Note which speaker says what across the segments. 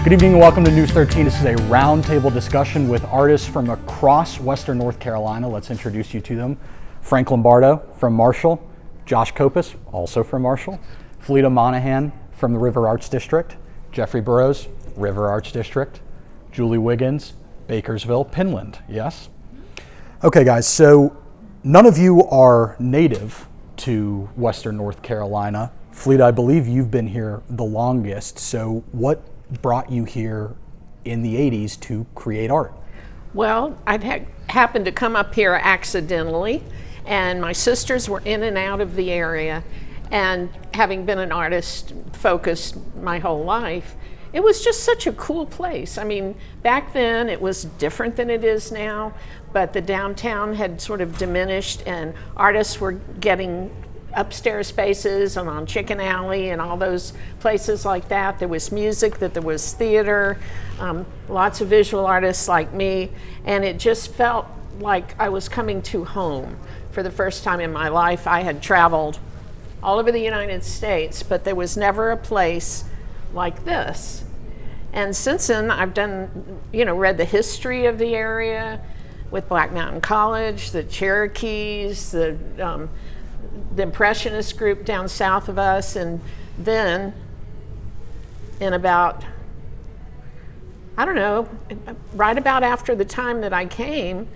Speaker 1: Good evening and welcome to News 13. This is a roundtable discussion with artists from across Western North Carolina. Let's introduce you to them. Frank Lombardo from Marshall, Josh Copus, also from Marshall, Fleta Monaghan from the River Arts District, Jeffrey Burroughs, River Arts District, Julie Wiggins, Bakersville, Penland, yes? Okay guys, so none of you are native to Western North Carolina. Fleta, I believe you've been here the longest, so what brought you here in the 80s to create art?
Speaker 2: Well, I happened to come up here accidentally, and my sisters were in and out of the area, and having been an artist focused my whole life, it was just such a cool place. I mean, back then it was different than it is now, but the downtown had sort of diminished and artists were getting upstairs spaces and on Chicken Alley and all those places like that. There was music, there was theater, lots of visual artists like me, and it just felt like I was coming to home. For the first time in my life, I had traveled all over the United States, but there was never a place like this. And since then, I've done, read the history of the area with Black Mountain College, the Cherokees, the Impressionist group down south of us, and then in about, right about after the time that I came,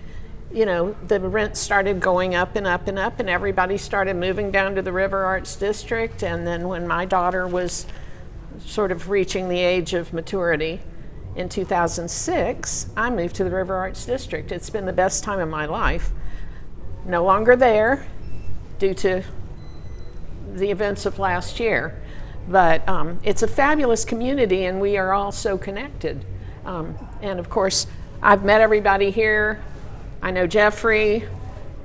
Speaker 2: the rent started going up and up and up, and everybody started moving down to the River Arts District. And then when my daughter was sort of reaching the age of maturity in 2006, I moved to the River Arts District. It's been the best time of my life. No longer there due to the events of last year, but it's a fabulous community and we are all so connected. And of course, I've met everybody here. I know Jeffrey,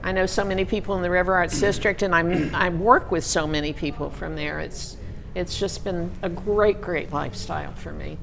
Speaker 2: I know so many people in the River Arts District, and I work with so many people from there. It's just been a great lifestyle for me.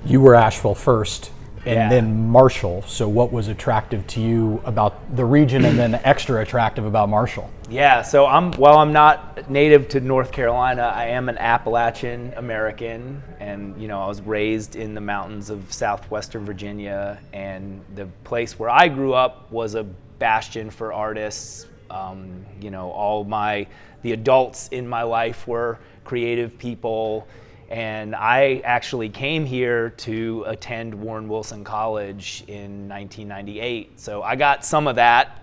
Speaker 1: You were Asheville first and then Marshall, so what was attractive to you about the region and then extra attractive about Marshall?
Speaker 3: Yeah, so while I'm not native to North Carolina, I am an Appalachian American, and I was raised in the mountains of southwestern Virginia, and the place where I grew up was a bastion for artists. The adults in my life were creative people, and I actually came here to attend Warren Wilson College in 1998. So I got some of that,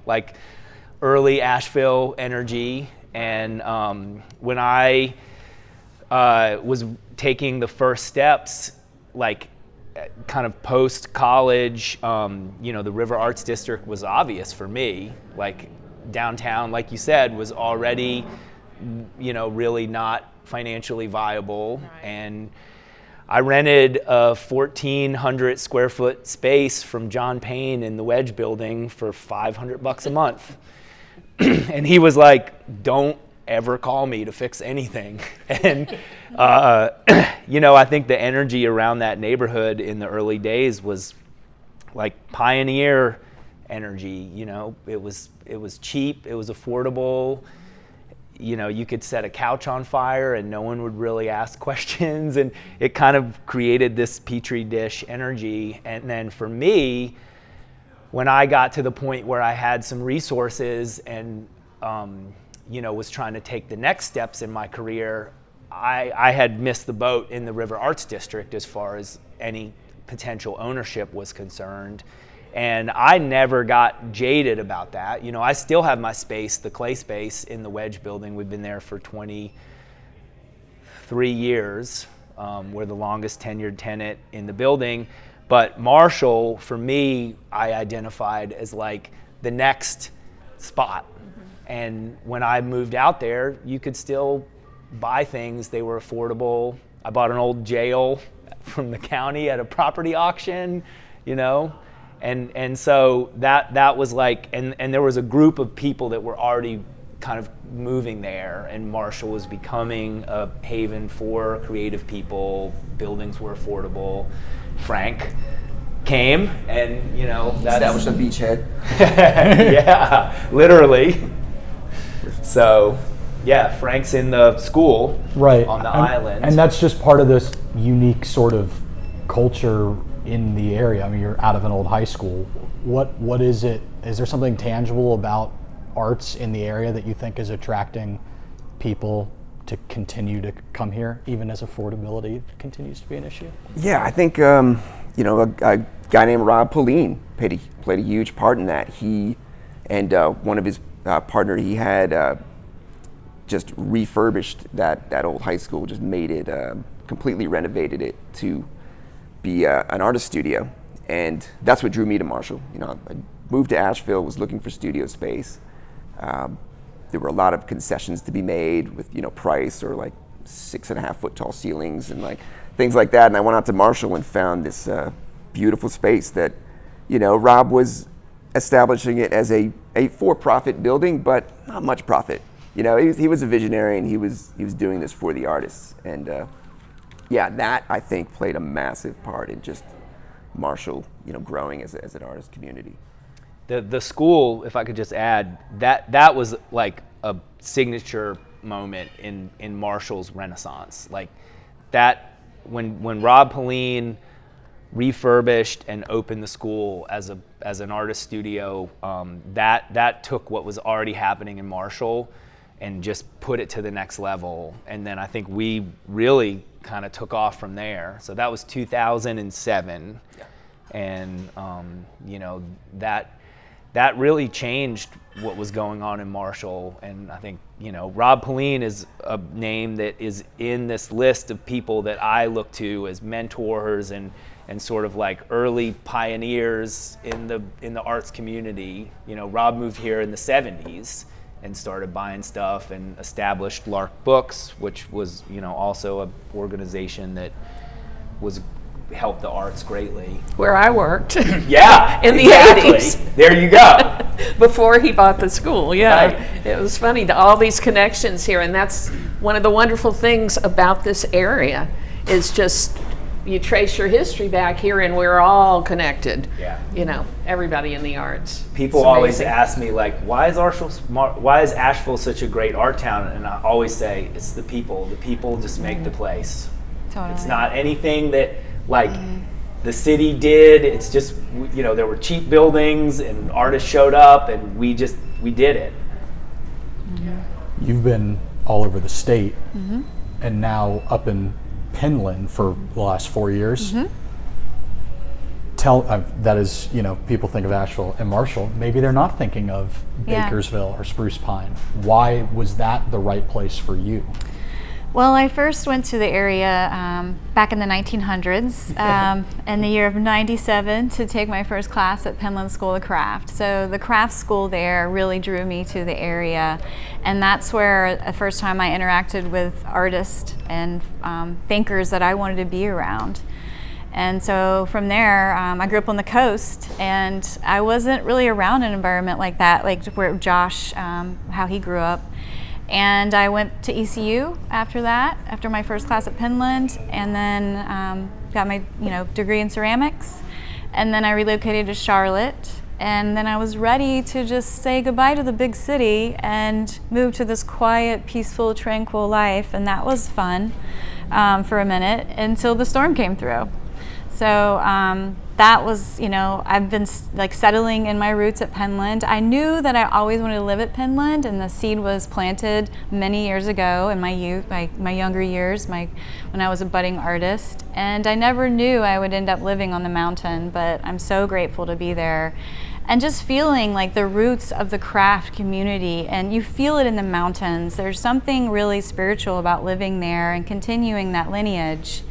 Speaker 3: like early Asheville energy. And when I was taking the first steps, like kind of post-college, the River Arts District was obvious for me. Like downtown, like you said, was already, really not financially viable. Right. And I rented a 1,400 square foot space from John Payne in the Wedge building for $500 a month. And he was like, don't ever call me to fix anything. And, I think the energy around that neighborhood in the early days was like pioneer energy. It was cheap, it was affordable. You could set a couch on fire and no one would really ask questions, and it kind of created this petri dish energy. And then for me, when I got to the point where I had some resources and was trying to take the next steps in my career, I had missed the boat in the River Arts District as far as any potential ownership was concerned. And I never got jaded about that. I still have my space, the clay space in the Wedge building. We've been there for 23 years. We're the longest tenured tenant in the building. But Marshall, for me, I identified as like the next spot. Mm-hmm. And when I moved out there, you could still buy things. They were affordable. I bought an old jail from the county at a property auction, And so that was like, and there was a group of people that were already kind of moving there, and Marshall was becoming a haven for creative people. Buildings were affordable. Frank came, and
Speaker 4: that was the beachhead.
Speaker 3: Yeah, literally. So, yeah, Frank's in the school
Speaker 1: right
Speaker 3: on the island,
Speaker 1: and that's just part of this unique sort of culture in the area. I mean, you're out of an old high school. What is it? Is there something tangible about arts in the area that you think is attracting people to continue to come here, even as affordability continues to be an issue?
Speaker 4: Yeah, I think a guy named Rob Helene played a huge part in that. He and one of his partner, he had just refurbished that old high school, just made it, completely renovated it to be an artist studio, and that's what drew me to Marshall. I moved to Asheville, was looking for studio space. There were a lot of concessions to be made with price, or like 6.5 foot tall ceilings and like things like that. And I went out to Marshall and found this beautiful space that Rob was establishing it as a for-profit building, but not much profit. He was a visionary, and he was doing this for the artists. And that I think played a massive part in just Marshall, growing as an artist community.
Speaker 3: The school, if I could just add, that was like a signature moment in Marshall's renaissance. Like that, when Rob Helene refurbished and opened the school as an artist studio, that took what was already happening in Marshall and just put it to the next level. And then I think we really kind of took off from there. So that was 2007. Yeah. And that really changed what was going on in Marshall. And I think, Rob Helene is a name that is in this list of people that I look to as mentors and sort of like early pioneers in the arts community. Rob moved here in the 70s and started buying stuff and established Lark Books, which was, also an organization that helped the arts greatly.
Speaker 2: Where I worked.
Speaker 3: Yeah,
Speaker 2: in the
Speaker 3: exactly.
Speaker 2: 80s.
Speaker 3: There you go.
Speaker 2: Before he bought the school, yeah.
Speaker 3: Right.
Speaker 2: It was funny, all these connections here, and that's one of the wonderful things about this area, is just you trace your history back here and we're all connected.
Speaker 3: Yeah.
Speaker 2: Everybody in the arts.
Speaker 3: People always ask me, like, why is Asheville such a great art town? And I always say, it's the people. The people just make the place.
Speaker 5: Totally.
Speaker 3: It's not anything that, like, the city did. It's just, there were cheap buildings and artists showed up and we did it.
Speaker 2: Mm-hmm.
Speaker 1: You've been all over the state, and now up in Penland for the last 4 years. That is, people think of Asheville and Marshall. Maybe they're not thinking of Bakersville or Spruce Pine. Why was that the right place for you?
Speaker 5: Well, I first went to the area back in the 1900s, in the year of '97, to take my first class at Penland School of Craft. So the craft school there really drew me to the area, and that's where the first time I interacted with artists and thinkers that I wanted to be around. And so from there, I grew up on the coast, and I wasn't really around an environment like that, like where Josh, how he grew up. And I went to ECU after that, after my first class at Penland, and then got my degree in ceramics. And then I relocated to Charlotte, and then I was ready to just say goodbye to the big city and move to this quiet, peaceful, tranquil life. And that was fun for a minute until the storm came through. So that was, I've been like settling in my roots at Penland. I knew that I always wanted to live at Penland, and the seed was planted many years ago in my youth, my younger years, when I was a budding artist. And I never knew I would end up living on the mountain, but I'm so grateful to be there. And just feeling like the roots of the craft community, and you feel it in the mountains. There's something really spiritual about living there and continuing that lineage.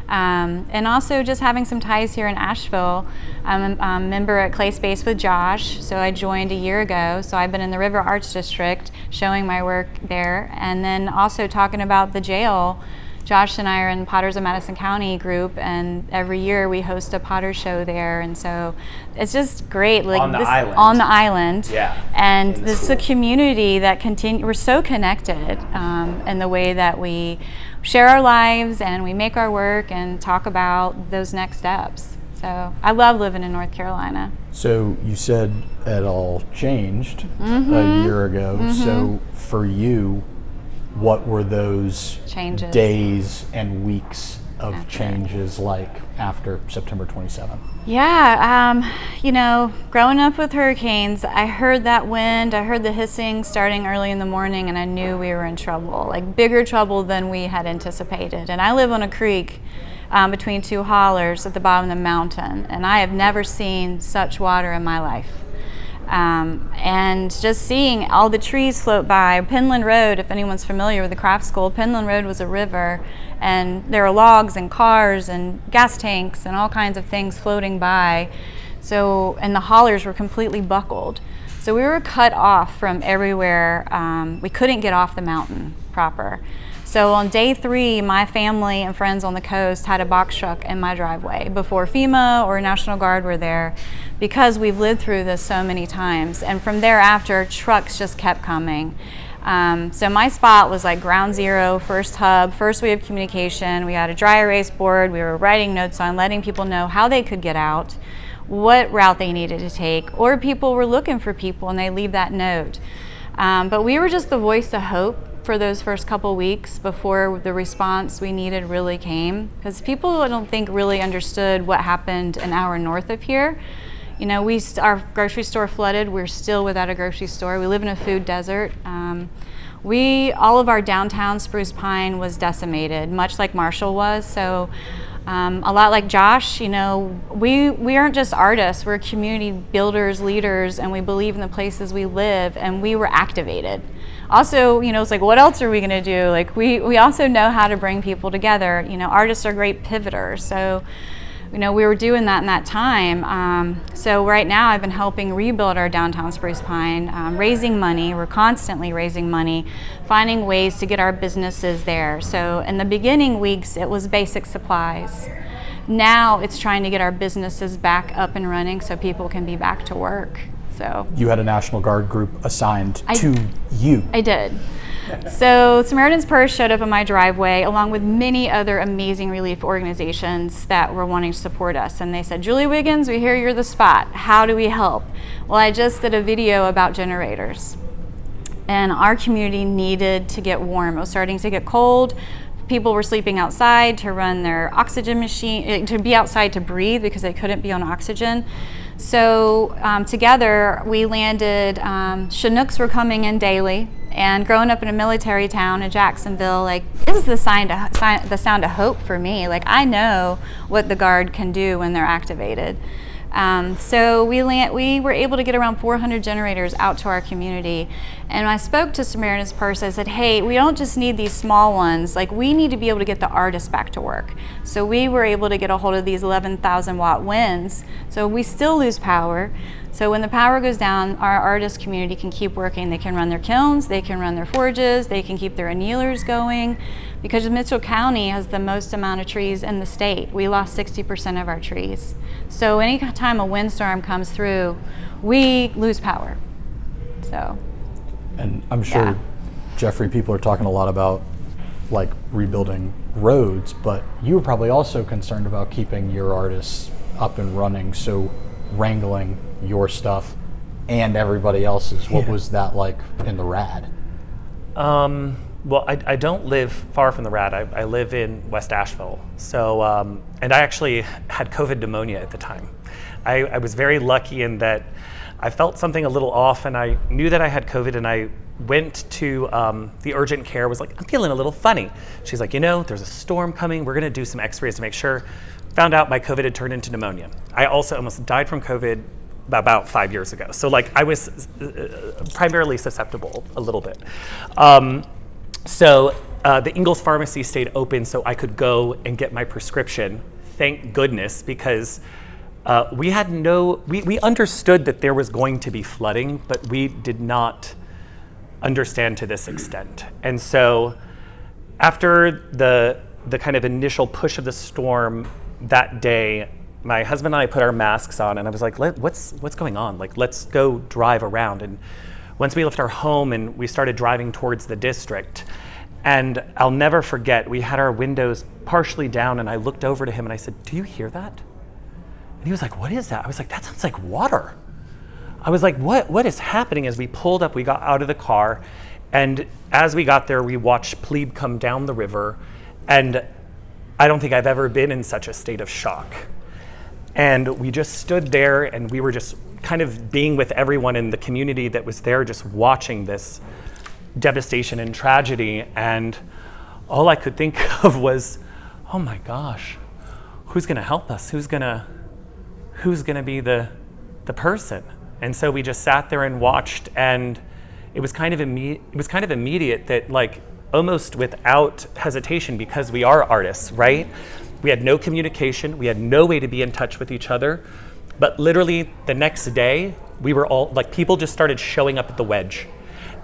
Speaker 5: And also just having some ties here in Asheville. I'm a member at Clay Space with Josh, so I joined a year ago. So I've been in the River Arts District showing my work there, and then also talking about the jail. Josh and I are in Potters of Madison County group, and every year we host a Potter show there, and so it's just great. Like
Speaker 3: on the island.
Speaker 5: Yeah. And this is a community that we're so connected in the way that we share our lives and we make our work and talk about those next steps. So I love living in North Carolina.
Speaker 1: So you said it all changed a year ago. So for you, what were those
Speaker 5: changes,
Speaker 1: days and weeks of change is like after September 27th?
Speaker 5: Yeah, growing up with hurricanes, I heard that wind, I heard the hissing starting early in the morning, and I knew we were in trouble, like bigger trouble than we had anticipated. And I live on a creek between two hollers at the bottom of the mountain, and I have never seen such water in my life. And just seeing all the trees float by. Penland Road, if anyone's familiar with the craft school, Penland Road was a river, and there are logs and cars and gas tanks and all kinds of things floating by. So, and the hollers were completely buckled. So we were cut off from everywhere. We couldn't get off the mountain proper. So on day 3, my family and friends on the coast had a box truck in my driveway before FEMA or National Guard were there, because we've lived through this so many times. And from thereafter, trucks just kept coming. So my spot was like ground zero, first hub, first way of communication. We had a dry erase board. We were writing notes on, letting people know how they could get out, what route they needed to take, or people were looking for people and they leave that note. But we were just the voice of hope for those first couple weeks before the response we needed really came, because people, I don't think, really understood what happened an hour north of here. Our grocery store flooded. We're still without a grocery store. We live in a food desert. All of our downtown Spruce Pine was decimated, much like Marshall was. So a lot like Josh, we aren't just artists, we're community builders, leaders, and we believe in the places we live, and we were activated. Also, it's like, what else are we gonna do? Like, we also know how to bring people together. Artists are great pivoters. So, we were doing that in that time. So right now I've been helping rebuild our downtown Spruce Pine, raising money. We're constantly raising money, finding ways to get our businesses there. So in the beginning weeks, it was basic supplies. Now it's trying to get our businesses back up and running so people can be back to work. So
Speaker 1: you had a National Guard group assigned to you.
Speaker 5: I did. So Samaritan's Purse showed up in my driveway along with many other amazing relief organizations that were wanting to support us. And they said, Julie Wiggins, we hear you're the spot. How do we help? Well, I just did a video about generators. And our community needed to get warm. It was starting to get cold. People were sleeping outside to run their oxygen machine, to be outside to breathe because they couldn't be on oxygen. So together we landed, Chinooks were coming in daily, and growing up in a military town in Jacksonville, like, this is the sound of hope for me. Like, I know what the Guard can do when they're activated. So we were able to get around 400 generators out to our community. And when I spoke to Samaritan's Purse, I said, hey, we don't just need these small ones. Like, we need to be able to get the artists back to work. So we were able to get a hold of these 11,000 watt winds. So we still lose power. So when the power goes down, our artist community can keep working. They can run their kilns, they can run their forges, they can keep their annealers going. Because Mitchell County has the most amount of trees in the state. We lost 60% of our trees. So anytime a windstorm comes through, we lose power. So.
Speaker 1: And I'm sure, Jeffrey, people are talking a lot about like rebuilding roads, but you were probably also concerned about keeping your artists up and running. So wrangling your stuff and everybody else's, what was that like in the RAD?
Speaker 6: Well, I don't live far from the RAD. I live in West Asheville. So, and I actually had COVID pneumonia at the time. I was very lucky in that I felt something a little off, and I knew that I had COVID, and I went to the urgent care, was like, I'm feeling a little funny. She's like, there's a storm coming. We're gonna do some x-rays to make sure. Found out my COVID had turned into pneumonia. I also almost died from COVID about 5 years ago. So like I was primarily susceptible a little bit. So the Ingalls Pharmacy stayed open so I could go and get my prescription. Thank goodness, because we understood that there was going to be flooding, but we did not understand to this extent. And so after the kind of initial push of the storm that day, my husband and I put our masks on, and I was like, what's going on? Like, let's go drive around. And once we left our home and we started driving towards the district, and I'll never forget, we had our windows partially down, and I looked over to him and I said, do you hear that? And he was like, what is that? I was like, that sounds like water. I was like, what is happening? As we pulled up, we got out of the car, and as we got there, we watched Plebe come down the river, and I don't think I've ever been in such a state of shock. And we just stood there and we were just kind of being with everyone in the community that was there, just watching this devastation and tragedy. And all I could think of was, oh my gosh, who's gonna help us? Who's gonna be the person? And so we just sat there and watched, and it was kind of immediate that, like, almost without hesitation, because we are artists, right? We had no communication, we had no way to be in touch with each other, but literally the next day, we were all, like, people just started showing up at the Wedge.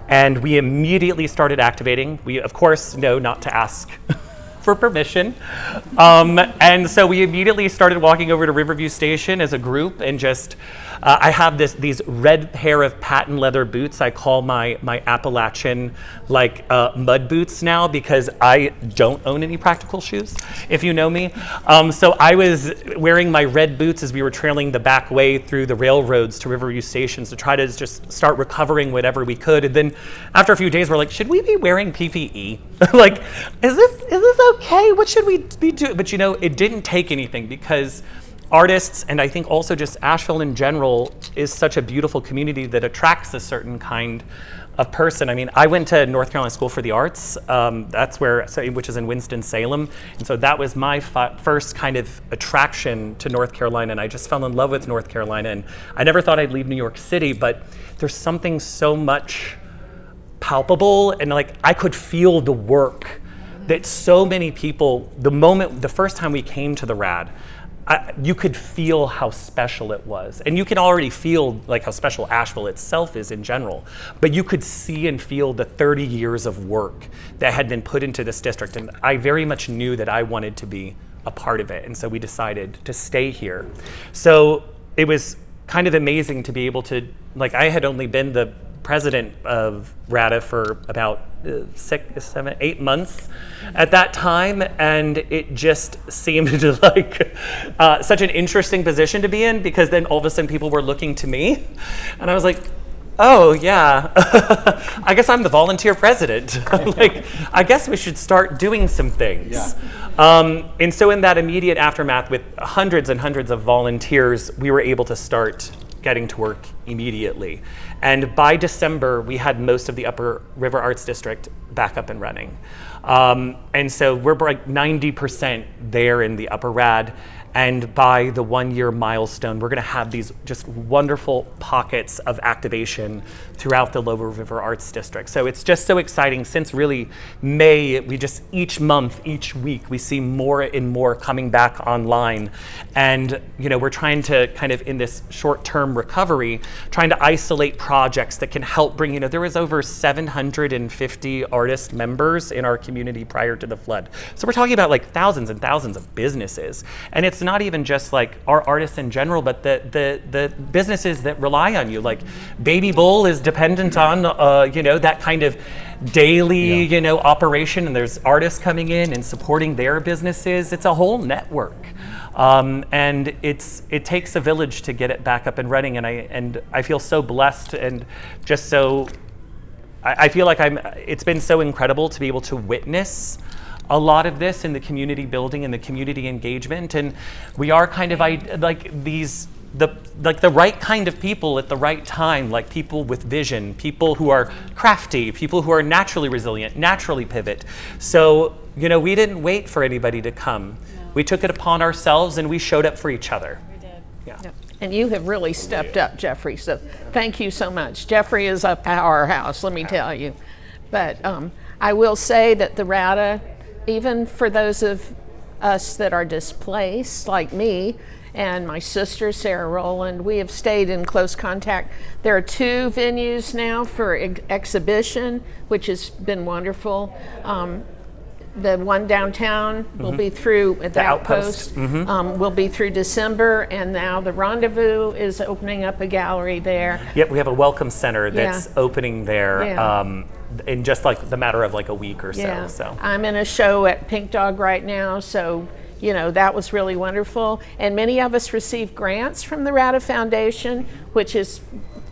Speaker 6: And we immediately started activating. We, of course, know not to ask for permission. And so we immediately started walking over to Riverview Station as a group and just, I have these red pair of patent leather boots. I call my Appalachian mud boots now, because I don't own any practical shoes, if you know me. So I was wearing my red boots as we were trailing the back way through the railroads to Riverview Stations to try to just start recovering whatever we could. And then after a few days, we're like, should we be wearing PPE? Like, is this okay? What should we be doing? But it didn't take anything, because artists, and I think also just Asheville in general, is such a beautiful community that attracts a certain kind of person. I mean, I went to North Carolina School for the Arts, which is in Winston-Salem, and so that was my first kind of attraction to North Carolina, and I just fell in love with North Carolina, and I never thought I'd leave New York City, but there's something so much palpable, and like I could feel the work that so many people, the first time we came to the RAD, you could feel how special it was. And you can already feel like how special Asheville itself is in general, but you could see and feel the 30 years of work that had been put into this district. And I very much knew that I wanted to be a part of it. And so we decided to stay here. So it was kind of amazing to be able to, like, I had only been the president of RADA for about 6, 7, 8 months at that time, and it just seemed to like such an interesting position to be in, because then all of a sudden people were looking to me, and I was like, oh yeah, I guess I'm the volunteer president. Like, I guess we should start doing some things. Yeah. And so in that immediate aftermath, with hundreds and hundreds of volunteers, we were able to start getting to work immediately. And by December, we had most of the Upper River Arts District back up and running. And so we're like 90% there in the Upper RAD. And by the 1-year milestone, we're gonna have these just wonderful pockets of activation throughout the Lower River Arts District. So it's just so exciting. Since really May, we just each month, each week, we see more and more coming back online. And we're trying to kind of, in this short-term recovery, trying to isolate projects that can help bring, there was over 750 artist members in our community prior to the flood. So we're talking about like thousands and thousands of businesses. And it's not even just like our artists in general, but the businesses that rely on you. Like Baby Bull is dependent on that kind of daily operation, and there's artists coming in and supporting their businesses. It's a whole network, and it takes a village to get it back up and running. And I feel so blessed, and just so I feel like it's been so incredible to be able to witness a lot of this in the community building and the community engagement. And we are kind of the right kind of people at the right time, like people with vision, people who are crafty, people who are naturally resilient, naturally pivot. So, we didn't wait for anybody to come. No. We took it upon ourselves and we showed up for each other.
Speaker 5: We did.
Speaker 6: Yeah.
Speaker 2: Yep. And you have really stepped up, Jeffrey, so thank you so much. Jeffrey is a powerhouse, let me tell you. But I will say that the RADA, even for those of us that are displaced, like me and my sister, Sarah Rowland, we have stayed in close contact. There are 2 venues now for exhibition, which has been wonderful. The one downtown will be through at the Outpost. Will be through December, and now the Rendezvous is opening up a gallery there.
Speaker 6: Yep, we have a welcome center that's opening there.
Speaker 2: Yeah.
Speaker 6: In just like the matter of like a week or so.
Speaker 2: Yeah.
Speaker 6: So
Speaker 2: I'm in a show at Pink Dog right now, so that was really wonderful. And many of us received grants from the RADA Foundation, which is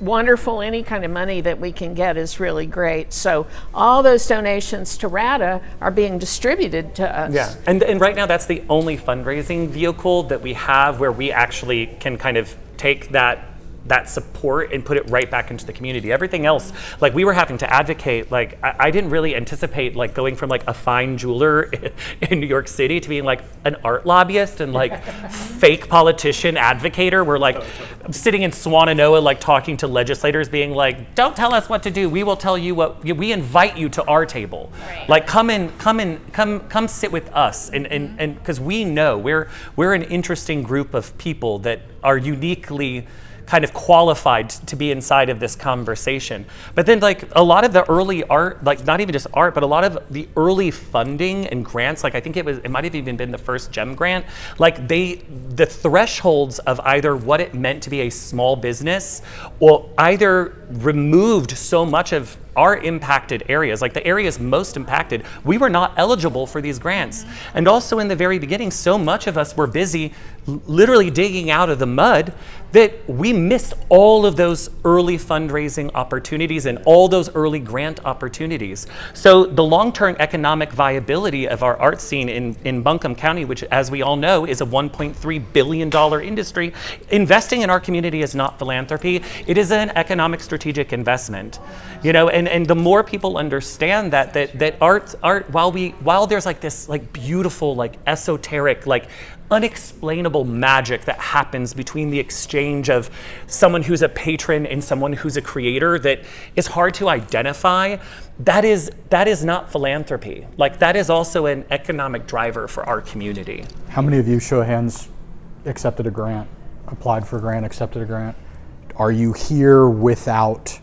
Speaker 2: wonderful. Any kind of money that we can get is really great. So all those donations to RADA are being distributed to us.
Speaker 6: Yeah, and right now that's the only fundraising vehicle that we have where we actually can kind of take that support and put it right back into the community. Everything else, like we were having to advocate, like I didn't really anticipate like going from like a fine jeweler in New York City to being like an art lobbyist and like fake politician advocator. We're like sitting in Swannanoa like talking to legislators being like, don't tell us what to do, we will tell you what, we invite you to our table. Right. Like come sit with us and because we know we're an interesting group of people that are uniquely kind of qualified to be inside of this conversation. But then like a lot of the early art, like not even just art, but a lot of the early funding and grants, like I think it might have even been the first GEM grant, like the thresholds of either what it meant to be a small business or either removed so much of our impacted areas, like the areas most impacted, we were not eligible for these grants. And also in the very beginning, so much of us were busy literally digging out of the mud that we missed all of those early fundraising opportunities and all those early grant opportunities. So the long-term economic viability of our art scene in Buncombe County, which as we all know is a $1.3 billion industry, investing in our community is not philanthropy, it is an economic strategic investment. You know, and the more people understand that art while there's like this like beautiful like esoteric like unexplainable magic that happens between the exchange of someone who's a patron and someone who's a creator that is hard to identify, that is not philanthropy. Like that is also an economic driver for our community.
Speaker 1: How many of you, show of hands, accepted a grant, applied for a grant, accepted a grant? Are you here without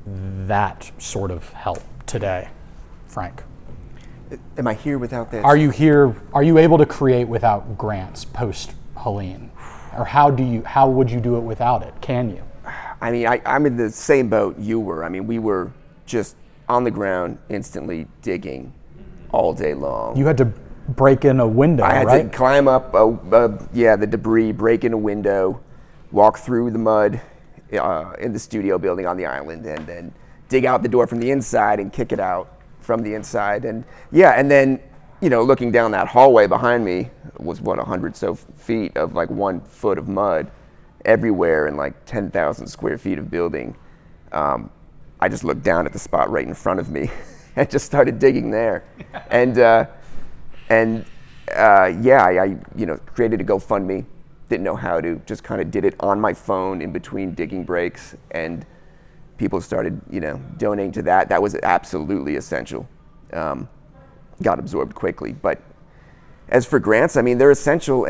Speaker 1: that sort of help today, Frank?
Speaker 4: Am I here without that?
Speaker 1: Are you able to create without grants post Helene? Or how would you do it without it? Can you?
Speaker 4: I mean, I'm in the same boat you were. I mean, we were just on the ground instantly digging all day long.
Speaker 1: You had to break in a window,
Speaker 4: I had
Speaker 1: right?
Speaker 4: to climb up, the debris, break in a window, walk through the mud in the studio building on the island, and then dig out the door from the inside and kick it out from the inside. And then, you know, looking down that hallway behind me was 100 so feet of like 1 foot of mud everywhere and like 10,000 square feet of building. I just looked down at the spot right in front of me and just started digging there. I created a GoFundMe. Didn't know how to, just kind of did it on my phone in between digging breaks, and people started, you know, donating to that. That was absolutely essential. Got absorbed quickly. But as for grants, I mean, they're essential,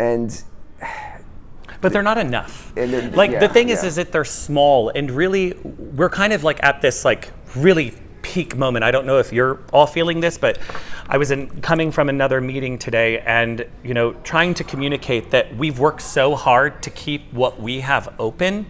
Speaker 6: but they're not enough. The thing is that they're small, and really, we're kind of like at this like really peak moment. I don't know if you're all feeling this, but I was coming from another meeting today and, you know, trying to communicate that we've worked so hard to keep what we have open,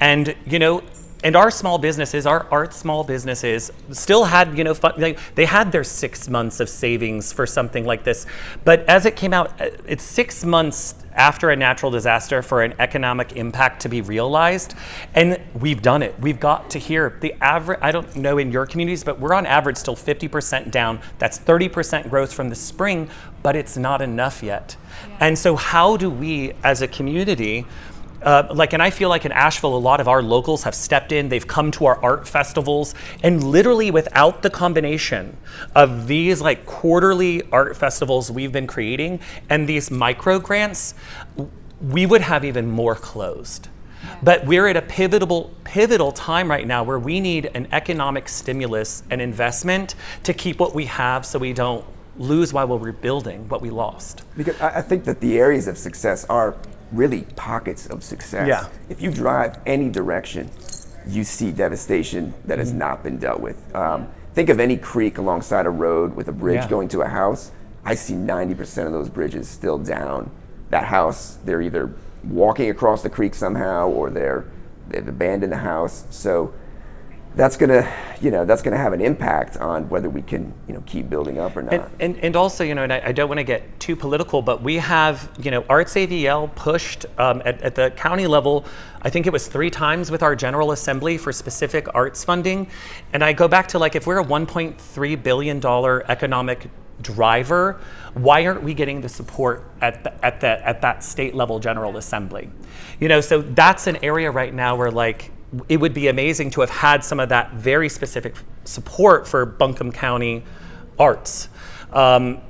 Speaker 6: and, you know, and our small businesses, our art small businesses still had, you know, they had their 6 months of savings for something like this. But as it came out, it's 6 months after a natural disaster for an economic impact to be realized. And we've done it. We've got to here. The average, I don't know in your communities, but we're on average still 50% down. That's 30% growth from the spring, but it's not enough yet. Yeah. And so how do we as a community, and I feel like in Asheville, a lot of our locals have stepped in, they've come to our art festivals, and literally without the combination of these like quarterly art festivals we've been creating and these micro grants, we would have even more closed. But we're at a pivotal time right now where we need an economic stimulus and investment to keep what we have so we don't lose while we're rebuilding what we lost.
Speaker 4: Because I think that the areas of success are really pockets of success.
Speaker 6: Yeah.
Speaker 4: If you drive any direction, you see devastation that has not been dealt with. Think of any creek alongside a road with a bridge going to a house. I see 90% of those bridges still down. That house, they're either walking across the creek somehow or they've abandoned the house. So that's gonna have an impact on whether we can keep building up or not.
Speaker 6: And also, and I don't want to get too political, but we have, Arts AVL pushed at the county level, I think it was 3 times with our General Assembly for specific arts funding. And I go back to if we're a $1.3 billion economic driver, why aren't we getting the support at that state level General Assembly? So that's an area right now where it would be amazing to have had some of that very specific support for Buncombe County arts.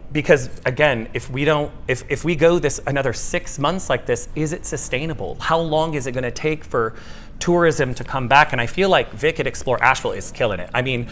Speaker 6: Because again, if we go this another 6 months like this, is it sustainable? How long is it going to take for tourism to come back? And I feel like Vic at Explore Asheville is killing it. I mean,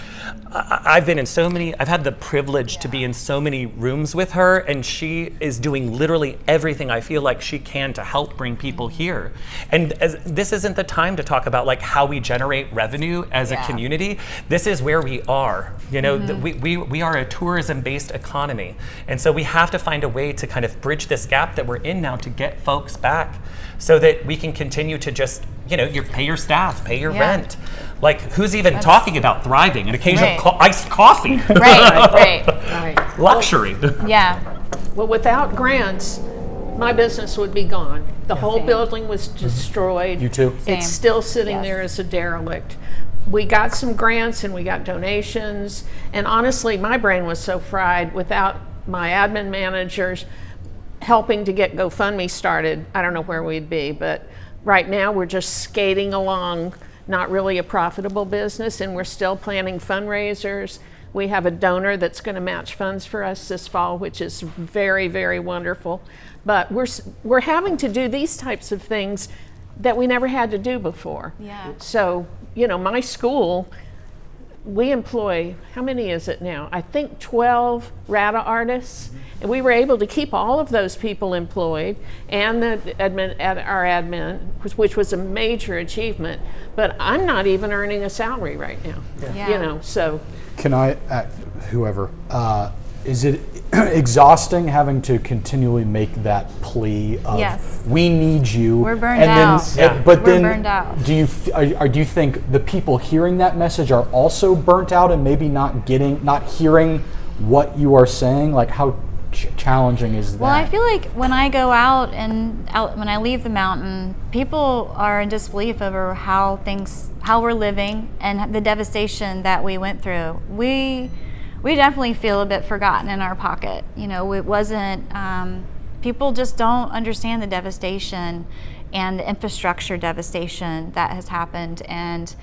Speaker 6: I've had the privilege to be in so many rooms with her, and she is doing literally everything I feel like she can to help bring people here. And this isn't the time to talk about how we generate revenue as a community. This is where we are. We are a tourism-based economy. And so we have to find a way to kind of bridge this gap that we're in now to get folks back so that we can continue to just, you pay your staff, pay your rent. Who's even talking about thriving? An occasional iced coffee.
Speaker 5: Right.
Speaker 6: Luxury.
Speaker 5: Yeah.
Speaker 2: Well, without grants, my business would be gone. The whole building was destroyed.
Speaker 1: You too?
Speaker 5: Same.
Speaker 2: It's still sitting there as a derelict. We got some grants and we got donations. And honestly, my brain was so fried without my admin managers helping to get GoFundMe started. I don't know where we'd be, but right now we're just skating along, not really a profitable business, and we're still planning fundraisers. We have a donor that's going to match funds for us this fall, which is very, very wonderful. But we're having to do these types of things that we never had to do before.
Speaker 5: Yeah.
Speaker 2: So, my school, we employ, how many is it now? I think 12 RADA artists. And we were able to keep all of those people employed and our admin, which was a major achievement. But I'm not even earning a salary right now.
Speaker 5: Yeah.
Speaker 2: So.
Speaker 1: Can I, whoever, is it exhausting having to continually make that plea of
Speaker 5: Yes.
Speaker 1: we need you?
Speaker 5: We're burned out.
Speaker 1: But
Speaker 5: We're
Speaker 1: then,
Speaker 5: burned out.
Speaker 1: do you think the people hearing that message are also burnt out and maybe not hearing what you are saying? How challenging is that?
Speaker 5: Well, I feel like when I go out when I leave the mountain, people are in disbelief over how we're living and the devastation that we went through. We definitely feel a bit forgotten in our pocket. It wasn't, people just don't understand the devastation and the infrastructure devastation that has happened. And,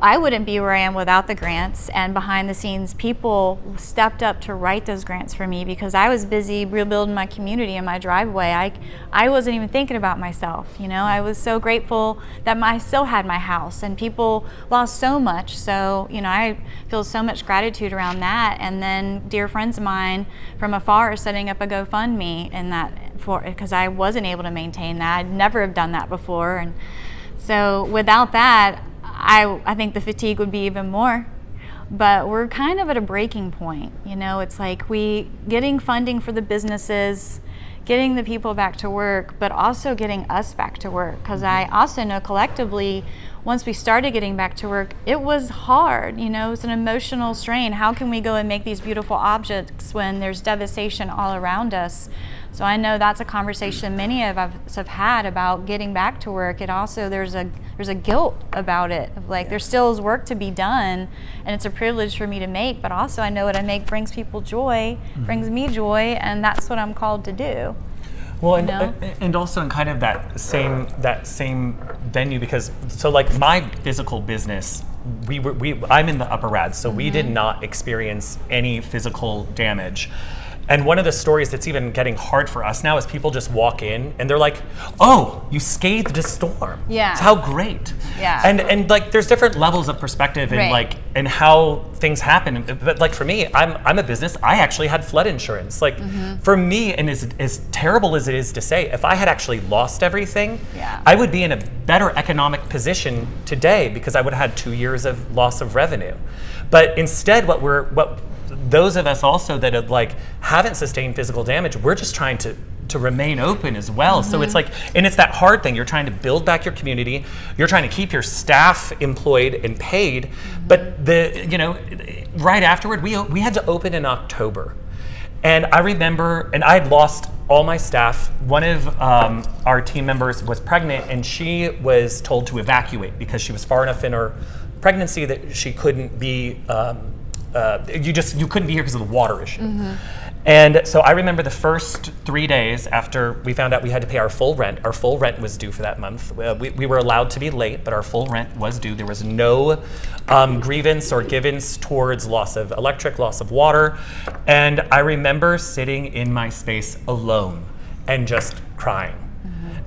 Speaker 5: I wouldn't be where I am without the grants, and behind the scenes people stepped up to write those grants for me because I was busy rebuilding my community and my driveway. I wasn't even thinking about myself. I was so grateful that I still had my house, and people lost so much. So, I feel so much gratitude around that. And then dear friends of mine from afar are setting up a GoFundMe because I wasn't able to maintain that. I'd never have done that before. And so without that, I think the fatigue would be even more. But we're kind of at a breaking point. It's getting funding for the businesses, getting the people back to work, but also getting us back to work. Because I also know collectively, once we started getting back to work, it was hard. It's an emotional strain. How can we go and make these beautiful objects when there's devastation all around us? So I know that's a conversation many of us have had about getting back to work. It also, there's a guilt about it. There still is work to be done, and it's a privilege for me to make, but also I know what I make brings people joy, brings me joy, and that's what I'm called to do.
Speaker 6: Well, and also in kind of that same venue, because my physical business, I'm in the upper RAD, so we did not experience any physical damage. And one of the stories that's even getting hard for us now is people just walk in and they're like, "Oh, you scathed a storm.
Speaker 5: Yeah.
Speaker 6: It's how great."
Speaker 5: Yeah.
Speaker 6: And there's different levels of perspective and
Speaker 5: Right.
Speaker 6: and how things happen. But for me, I'm a business. I actually had flood insurance. For me, and as terrible as it is to say, if I had actually lost everything, I would be in a better economic position today because I would have had 2 years of loss of revenue. But instead, what those of us also that have haven't sustained physical damage, we're just trying to to remain open as well. So it's like, and it's that hard thing. You're trying to build back your community. You're trying to keep your staff employed and paid. But right afterward, we had to open in October. And I remember, and I had lost all my staff. One of our team members was pregnant, and she was told to evacuate because she was far enough in her pregnancy that she couldn't be, you couldn't be here because of the water issue. And so I remember the first 3 days after we found out we had to pay our full rent. Our full rent was due for that month. We were allowed to be late, but our full rent was due. There was no grievance or givens towards loss of electric, loss of water. And I remember sitting in my space alone and just crying.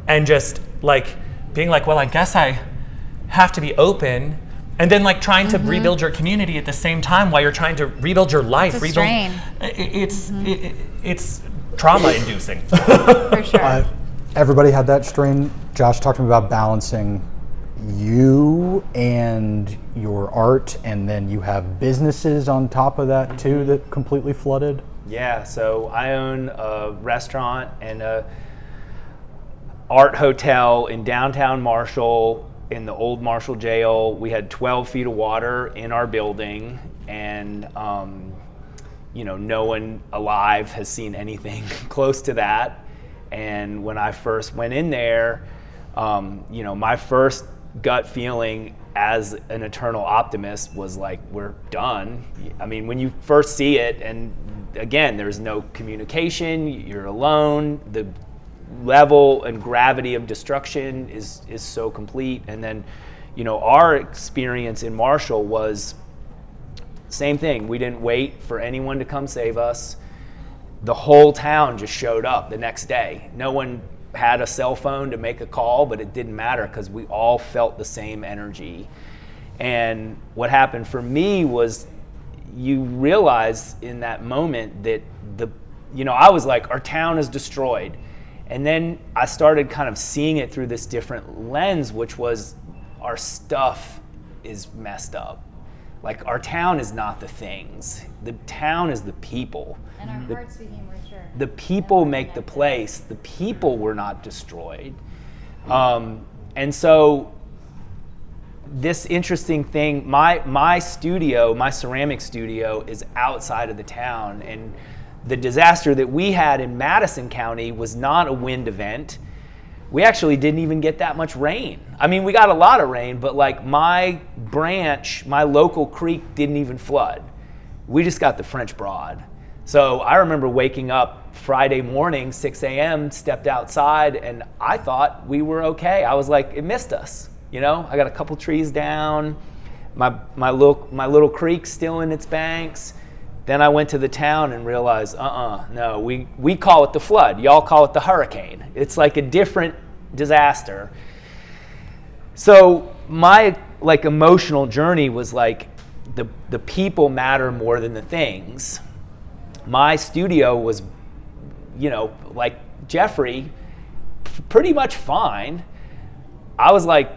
Speaker 6: And just like being like, well, I guess I have to be open. And then like trying to rebuild your community at the same time while you're trying to rebuild your life.
Speaker 5: It's a strain.
Speaker 6: It's trauma inducing.
Speaker 5: For sure.
Speaker 1: Everybody had that strain. Josh talking about balancing you and your art, and then you have businesses on top of that too that completely flooded.
Speaker 3: Yeah, so I own a restaurant and a art hotel in downtown Marshall. In the old Marshall jail, we had 12 feet of water in our building, and no one alive has seen anything close to that. And when I first went in there, my first gut feeling as an eternal optimist was like, we're done. I mean, when you first see it, and again, there's no communication, you're alone, the level and gravity of destruction is so complete. And then our experience in Marshall was same thing. We didn't wait for anyone to come save us. The whole town just showed up the next day. No one had a cell phone to make a call, but it didn't matter because we all felt the same energy. And what happened for me was you realize in that moment that I was like, our town is destroyed. And then I started kind of seeing it through this different lens, which was our stuff is messed up. Like, our town is not the things. The town is the people.
Speaker 5: And our hearts became richer.
Speaker 3: The people make the place. The people were not destroyed. And so this interesting thing, my studio, my ceramic studio is outside of the town. And the disaster that we had in Madison County was not a wind event. We actually didn't even get that much rain. I mean, we got a lot of rain, but like my branch, my local creek didn't even flood. We just got the French Broad. So I remember waking up Friday morning, 6 a.m., stepped outside, and I thought we were okay. I was like, it missed us. I got a couple trees down. My little creek's still in its banks. Then I went to the town and realized, no, we call it the flood. Y'all call it the hurricane. It's like a different disaster. So my emotional journey was like, the people matter more than the things. My studio was, like Jeffrey, pretty much fine. I was like,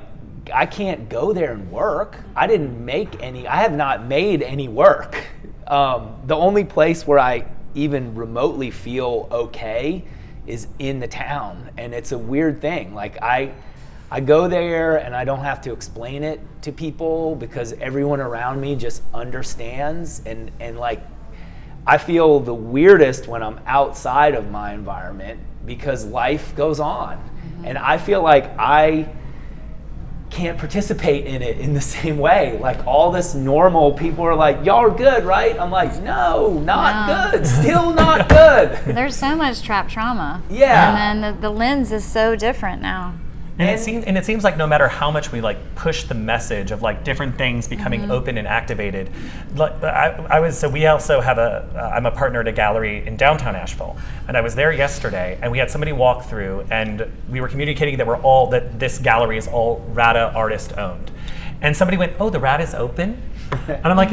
Speaker 3: I can't go there and work. I have not made any work. The only place where I even remotely feel okay is in the town. And it's a weird thing. Like I go there and I don't have to explain it to people because everyone around me just understands. And like, I feel the weirdest when I'm outside of my environment because life goes on. Mm-hmm. And I feel like I can't participate in it in the same way. Like all this normal people are like, y'all are good, right? I'm like, no, not good. Still not good.
Speaker 5: There's so much trapped trauma.
Speaker 3: Yeah.
Speaker 5: And then the lens is so different now.
Speaker 6: And it seems like no matter how much we push the message of different things becoming open and activated, we also have I'm a partner at a gallery in downtown Asheville, and I was there yesterday, and we had somebody walk through, and we were communicating that this gallery is all RADA artist owned, and somebody went, "Oh, the RADA is open." And I'm like,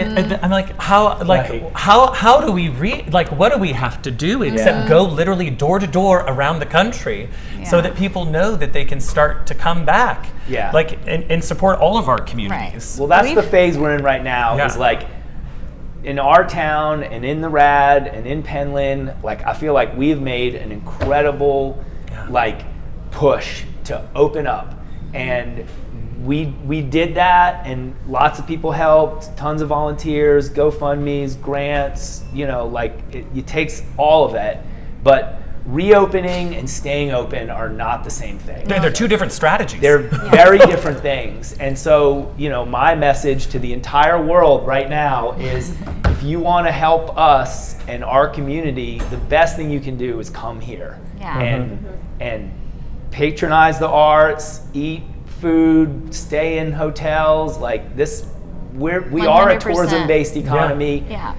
Speaker 6: how do we what do we have to do except go literally door to door around the country so that people know that they can start to come back, and support all of our communities.
Speaker 3: Right. Well, that's the phase we're in right now. Is in our town and in the RAD and in Penland, like I feel like we've made an incredible like push to open up, and we did that, and lots of people helped, tons of volunteers, GoFundMes, grants, you know, like it takes all of it, but reopening and staying open are not the same thing.
Speaker 6: They're two different strategies.
Speaker 3: They're very different things. And so, you know, my message to the entire world right now is if you want to help us and our community, the best thing you can do is come here and patronize the arts, eat food, stay in hotels. Like this, we are a
Speaker 5: 100%.
Speaker 3: tourism-based economy.
Speaker 5: Yeah.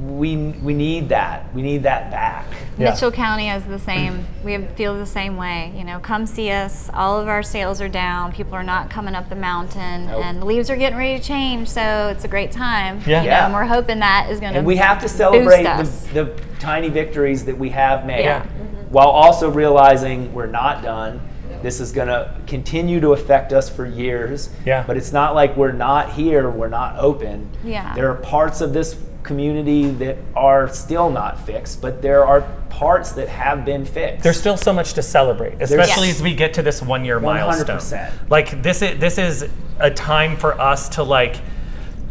Speaker 3: We need that. We need that back.
Speaker 5: Mitchell County is the same. We feel the same way. You know, come see us. All of our sales are down. People are not coming up the mountain, and the leaves are getting ready to change. So it's a great time.
Speaker 6: Yeah.
Speaker 5: You know, and we're hoping that is going to.
Speaker 3: And we have to celebrate
Speaker 5: us.
Speaker 3: the tiny victories that we have made,
Speaker 5: Yeah.
Speaker 3: while also realizing we're not done. This is going to continue to affect us for years.
Speaker 6: Yeah.
Speaker 3: But it's not like we're not here. We're not open.
Speaker 5: Yeah.
Speaker 3: There are parts of this community that are still not fixed, but there are parts that have been fixed.
Speaker 6: There's still so much to celebrate, especially
Speaker 5: Yes.
Speaker 6: as we get to this 1 year
Speaker 3: 100%.
Speaker 6: milestone. Like this is a time for us to like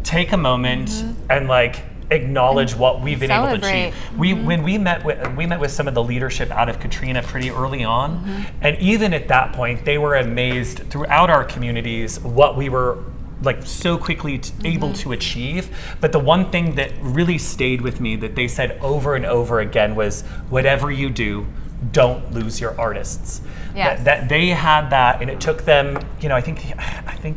Speaker 6: take a moment and like acknowledge what we've been able to
Speaker 5: Celebrate.
Speaker 6: achieve. When we met with some of the leadership out of Katrina pretty early on, and even at that point, they were amazed throughout our communities what we were like so quickly able to achieve. But the one thing that really stayed with me that they said over and over again was, whatever you do, don't lose your artists.
Speaker 5: Yes.
Speaker 6: That they had that, and it took them, you know, I think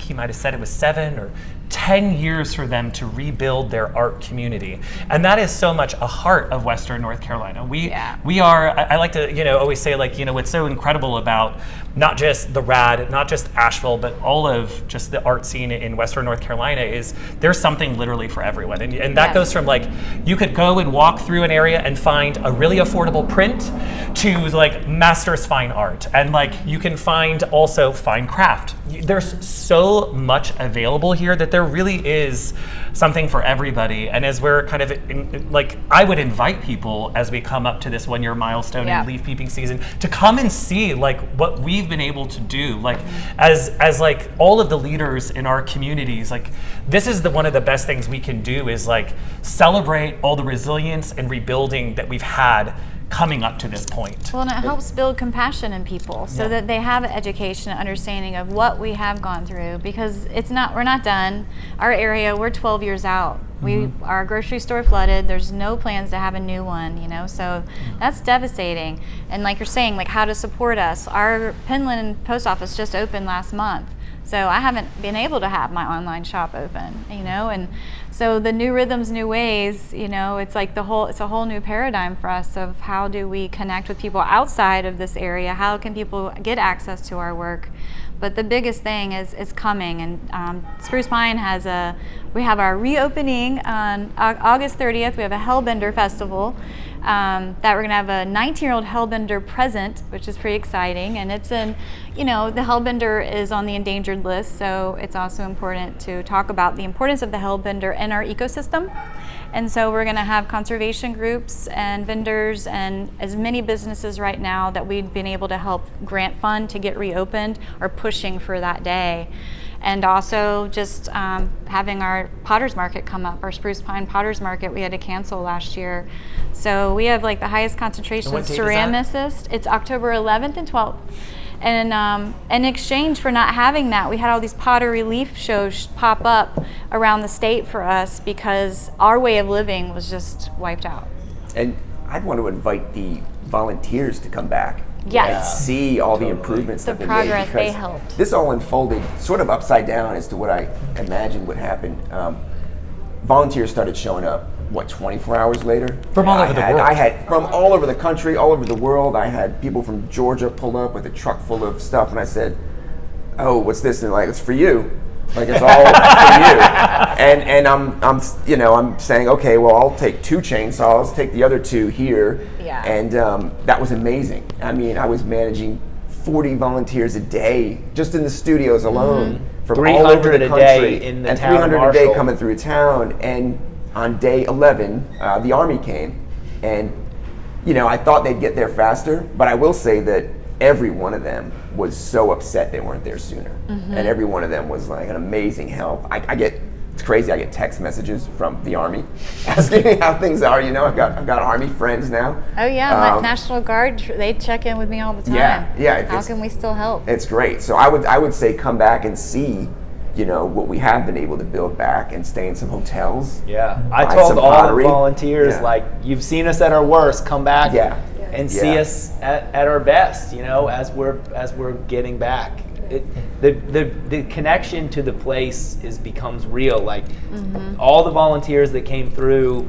Speaker 6: he might have said it was 7 or 10 years for them to rebuild their art community. And that is so much a heart of Western North Carolina. We are, I like to, you know, always say, like, you know, what's so incredible about not just the RAD, not just Asheville, but all of just the art scene in Western North Carolina is there's something literally for everyone. And that goes from like, you could go and walk through an area and find a really affordable print to like master's fine art. And like, you can find also fine craft. There's so much available here that there really is something for everybody. And as we're kind of like, I would invite people as we come up to this 1 year milestone in leaf peeping season to come and see like what we've been able to do, like as like all of the leaders in our communities. Like this is one of the best things we can do is like celebrate all the resilience and rebuilding that we've had coming up to this point.
Speaker 5: Well, and it helps build compassion in people so that they have an education and understanding of what we have gone through, because we're not done. Our area, we're 12 years out. Our grocery store flooded. There's no plans to have a new one, you know, so that's devastating. And like you're saying, like how to support us. Our Penland post office just opened last month. So I haven't been able to have my online shop open, you know, and so the new rhythms, new ways, you know, it's like it's a whole new paradigm for us of how do we connect with people outside of this area? How can people get access to our work? But the biggest thing is coming, and Spruce Pine we have our reopening on August 30th. We have a Hellbender Festival that we're gonna have a 19-year-old Hellbender present, which is pretty exciting. And it's you know, the Hellbender is on the endangered list, so it's also important to talk about the importance of the Hellbender in our ecosystem. And so we're going to have conservation groups and vendors and as many businesses right now that we've been able to help grant fund to get reopened are pushing for that day. And also just having our Potter's Market come up, our Spruce Pine Potter's Market we had to cancel last year. So we have like the highest concentration of ceramicists. It's October 11th and 12th. And in exchange for not having that, we had all these pottery leaf shows pop up around the state for us because our way of living was just wiped out.
Speaker 4: And I'd want to invite the volunteers to come back.
Speaker 5: Yes.
Speaker 4: And see all the improvements that they made.
Speaker 5: The progress they
Speaker 4: because
Speaker 5: helped.
Speaker 4: This all unfolded sort of upside down as to what I imagined would happen. Volunteers started showing up, 24 hours later?
Speaker 6: From all over the world.
Speaker 4: I had from all over the country, all over the world. I had people from Georgia pull up with a truck full of stuff, and I said, "Oh, what's this?" And like, "It's for you. Like, it's all for you." And I'm saying, okay, well, I'll take 2 chainsaws, take the other 2 here.
Speaker 5: Yeah.
Speaker 4: And that was amazing. I mean, I was managing 40 volunteers a day just in the studios alone, from all over the
Speaker 3: 300 a
Speaker 4: country,
Speaker 3: day in the
Speaker 4: and
Speaker 3: town of
Speaker 4: 300 a day
Speaker 3: Marshall.
Speaker 4: coming through town. And on day 11, the Army came, and I thought they'd get there faster, but I will say that every one of them was so upset they weren't there sooner, and every one of them was like an amazing help. It's crazy. I get text messages from the Army asking me how things are. I've got Army friends now.
Speaker 5: Oh yeah, my National Guard, they check in with me all the time.
Speaker 4: Yeah.
Speaker 5: How can we still help?
Speaker 4: It's great. So I would say come back and see, what we have been able to build back, and stay in some hotels.
Speaker 3: Yeah, I
Speaker 4: buy
Speaker 3: told
Speaker 4: some
Speaker 3: all
Speaker 4: pottery.
Speaker 3: the volunteers, you've seen us at our worst, come back and see
Speaker 4: Yeah.
Speaker 3: us at our best, as we're getting back. The connection to the place becomes real. All the volunteers that came through,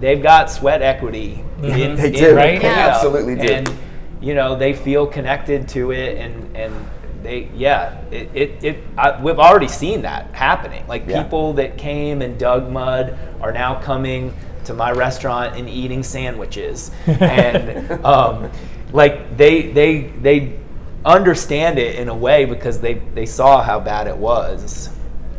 Speaker 3: they've got sweat equity.
Speaker 4: They do.
Speaker 3: Right?
Speaker 4: They absolutely do.
Speaker 3: And they feel connected to it, and we've already seen that happening. People that came and dug mud are now coming to my restaurant and eating sandwiches, and they understand it in a way because they saw how bad it was.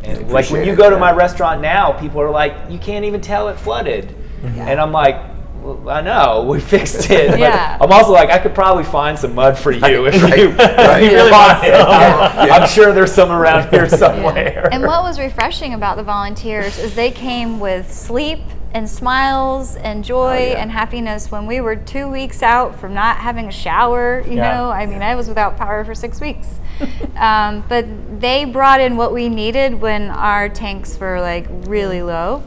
Speaker 3: And when you go to my restaurant now, people are like, you can't even tell it flooded. And I'm like, well, I know, we fixed it.
Speaker 5: Yeah.
Speaker 3: But I'm also like, I could probably find some mud for you if you
Speaker 6: really
Speaker 3: want it.
Speaker 6: want
Speaker 3: I'm sure there's some around here somewhere.
Speaker 5: And what was refreshing about the volunteers is they came with sleep and smiles and joy and happiness when we were 2 weeks out from not having a shower, you know. I mean, I was without power for 6 weeks. But they brought in what we needed when our tanks were really low.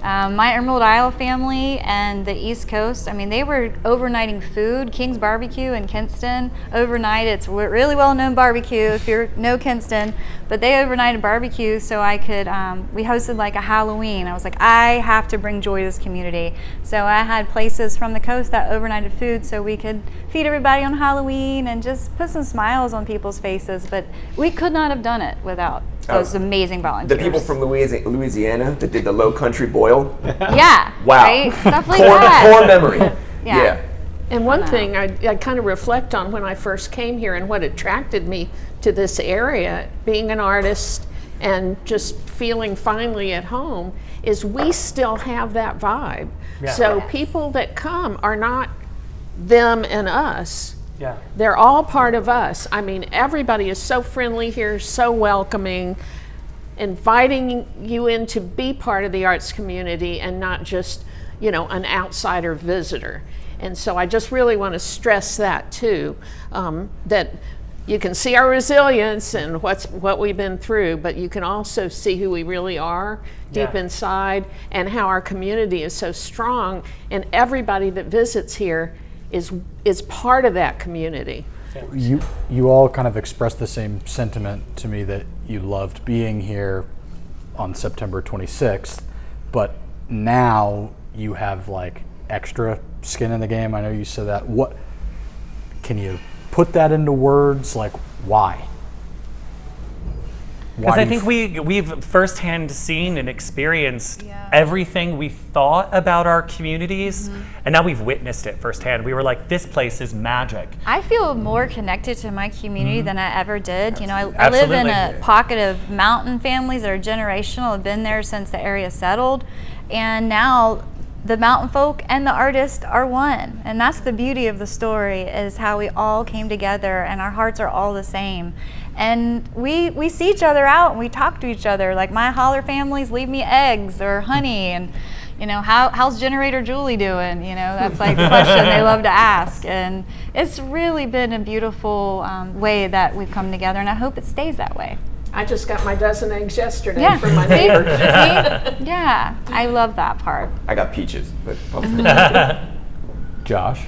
Speaker 5: My Emerald Isle family and the East Coast, they were overnighting food. King's Barbecue in Kinston overnight. It's a really well-known barbecue if you know Kinston, but they overnighted barbecue so I could, we hosted a Halloween. I was like, I have to bring joy to this community. So I had places from the coast that overnighted food so we could feed everybody on Halloween and just put some smiles on people's faces, but we could not have done it without those amazing volunteers.
Speaker 4: The people from Louisiana that did the Low Country Boil.
Speaker 5: Yeah.
Speaker 4: Wow.
Speaker 5: Right? Stuff like that.
Speaker 4: Core memory.
Speaker 5: Yeah.
Speaker 2: And one thing I kind of reflect on when I first came here and what attracted me to this area, being an artist and just feeling finally at home, is we still have that vibe.
Speaker 6: Yeah.
Speaker 2: So people that come are not them and us.
Speaker 6: Yeah.
Speaker 2: They're all part of us. Everybody is so friendly here, so welcoming, inviting you in to be part of the arts community and not just, an outsider visitor. And so I just really want to stress that too, that you can see our resilience and what we've been through, but you can also see who we really are deep inside and how our community is so strong, and everybody that visits here is part of that community.
Speaker 1: You all kind of expressed the same sentiment to me, that you loved being here on September 26th, but now you have extra skin in the game. I know you said that. What can you put that into words? Why?
Speaker 6: Because I think we've firsthand seen and experienced everything we thought about our communities, and now we've witnessed it firsthand. We were like, this place is magic.
Speaker 5: I feel more connected to my community than I ever did. I live in a pocket of mountain families that are generational, have been there since the area settled, and now the mountain folk and the artist are one. And that's the beauty of the story, is how we all came together and our hearts are all the same. And we see each other out and we talk to each other. My holler families leave me eggs or honey, and how's Generator Julie doing? That's the question they love to ask. And it's really been a beautiful way that we've come together, and I hope it stays that way.
Speaker 2: I just got my dozen eggs yesterday from my
Speaker 5: See?
Speaker 2: neighbor.
Speaker 5: Yeah, I love that part.
Speaker 4: I got peaches, but
Speaker 1: Josh?